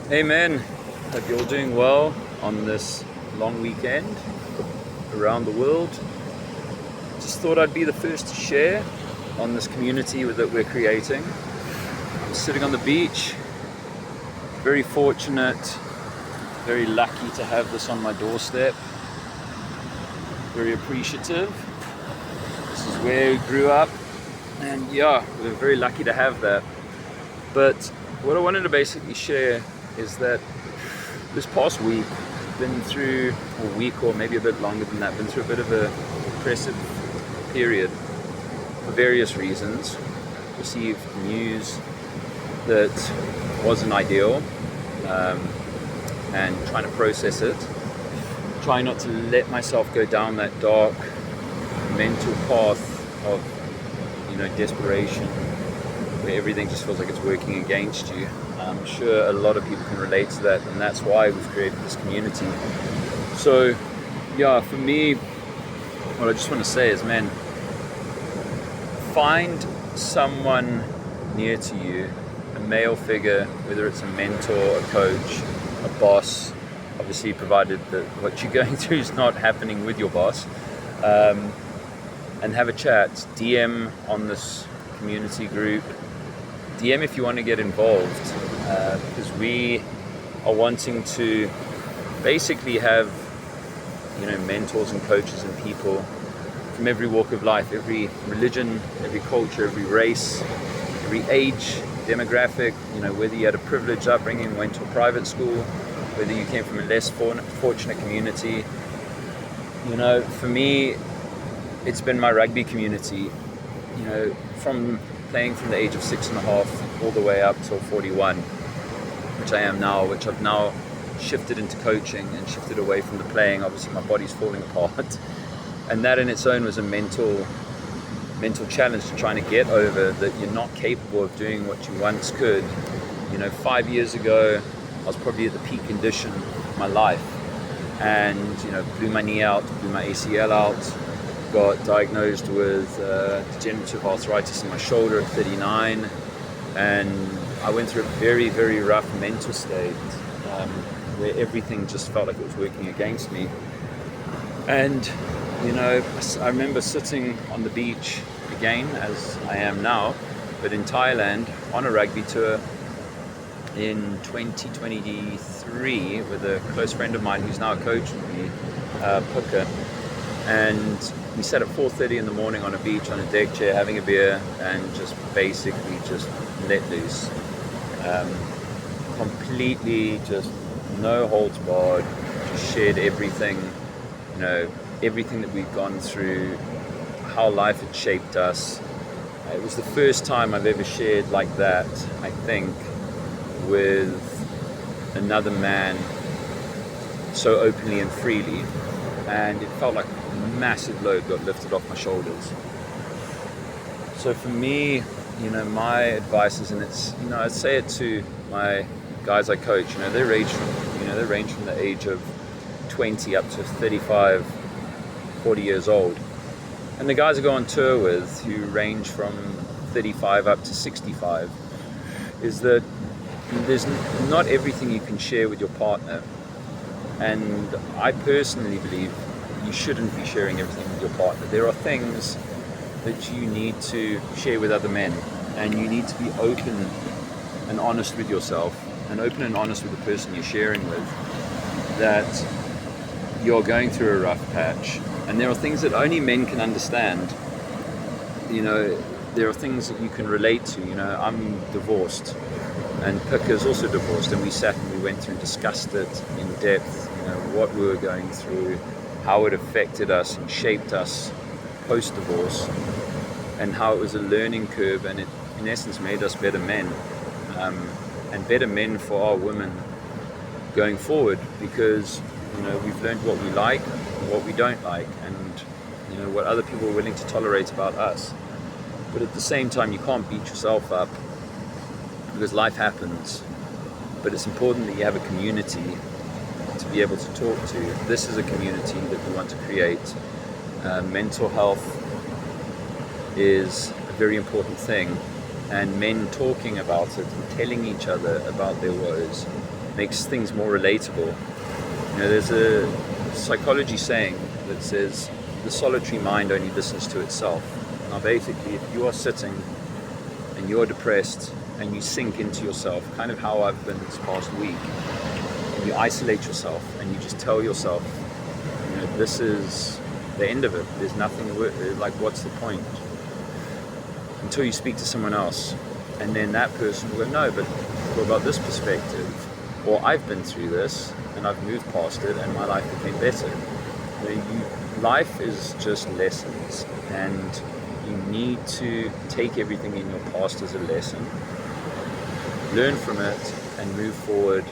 Amen. Hope you're all doing well on this long weekend around the world. Just thought I'd be the first to share on this community that we're creating. I'm sitting on the beach, very fortunate, very lucky to have this on my doorstep. Very appreciative. This is where we grew up, and yeah, we're very lucky to have that. But what I wanted to basically share is that this past week, been through a week or maybe a bit longer than that, been through a bit of a depressive period for various reasons. Received news that wasn't ideal, and trying to process it. Trying not to let myself go down that dark mental path of, desperation, where everything just feels like it's working against you. I'm sure a lot of people can relate to that, and that's why we've created this community. So, yeah, for me, what I just want to say is, man, find someone near to you, a male figure, whether it's a mentor, a coach, a boss, obviously provided that what you're going through is not happening with your boss, and have a chat. DM on this community group. DM if you want to get involved, because we are wanting to basically have, mentors and coaches and people from every walk of life, every religion, every culture, every race, every age, demographic, whether you had a privileged upbringing, went to a private school, whether you came from a less fortunate community. For me, it's been my rugby community, from playing from the age of 6.5 all the way up till 41, which I am now, which I've now shifted into coaching and shifted away from the playing. Obviously my body's falling apart, and that in its own was a mental challenge to trying to get over, that you're not capable of doing what you once could. 5 years ago I was probably at the peak condition of my life, and blew my knee out, blew my ACL out, got diagnosed with degenerative arthritis in my shoulder at 39, and I went through a very, very rough mental state, where everything just felt like it was working against me. And I remember sitting on the beach again, as I am now, but in Thailand on a rugby tour in 2023 with a close friend of mine who's now a coach with me, Puka. And we sat at 4:30 in the morning on a beach on a deck chair having a beer and just basically just let loose. Completely just no holds barred, just shared everything, everything that we've gone through, how life had shaped us. It was the first time I've ever shared like that, I think, with another man so openly and freely, and it felt like a massive load got lifted off my shoulders. So for me, my advice is, and it's, I say it to my guys I coach, they range from the age of 20 up to 35, 40 years old. And the guys I go on tour with, who range from 35 up to 65, is that there's not everything you can share with your partner. And I personally believe you shouldn't be sharing everything with your partner. There are things that you need to share with other men, and you need to be open and honest with yourself, and open and honest with the person you're sharing with, that you're going through a rough patch. And there are things that only men can understand. There are things that you can relate to. I'm divorced, and Pika's also divorced, and we sat and we went through and discussed it in depth, what we were going through, how it affected us and shaped us post-divorce, and how it was a learning curve, and it in essence made us better men, and better men for our women going forward, because we've learned what we like and what we don't like, and what other people are willing to tolerate about us. But at the same time, you can't beat yourself up, because life happens. But it's important that you have a community to be able to talk to. This is a community that we want to create. Mental health is a very important thing, and men talking about it and telling each other about their woes makes things more relatable. You know, there's a psychology saying that says the solitary mind only listens to itself. Now basically, if you are sitting and you're depressed and you sink into yourself, kind of how I've been this past week, and you isolate yourself and you just tell yourself, you know, this is the end of it. There's nothing, like, what's the point? Until you speak to someone else, and then that person will go, no, but what about this perspective? Or I've been through this and I've moved past it and my life became better. You know, life is just lessons, and you need to take everything in your past as a lesson, learn from it, and move forward,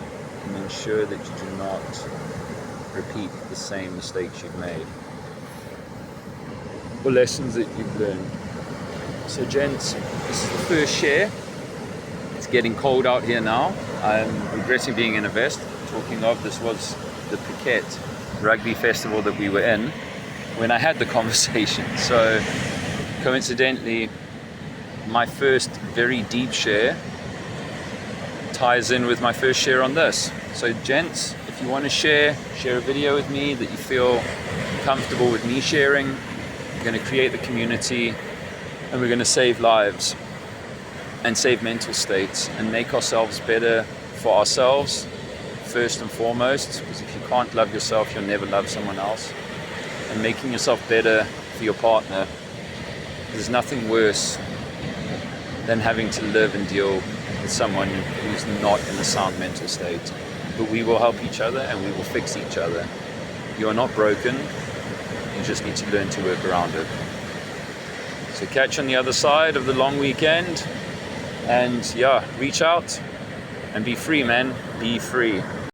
and ensure that you do not repeat the same mistakes you've made or lessons that you've learned. So gents, this is the first share. It's getting cold out here now. I'm regretting being in a vest. Talking of, this was the Phuket rugby festival that we were in when I had the conversation. So coincidentally, my first very deep share ties in with my first share on this. So gents, if you want to share a video with me that you feel comfortable with me sharing, we're going to create the community, and we're going to save lives and save mental states and make ourselves better for ourselves first and foremost, because if you can't love yourself, you'll never love someone else. And making yourself better for your partner. There's nothing worse than having to live and deal with someone who's not in a sound mental state. But we will help each other and we will fix each other. You are not broken, you just need to learn to work around it. So catch on the other side of the long weekend, and yeah, reach out and be free, man. Be free.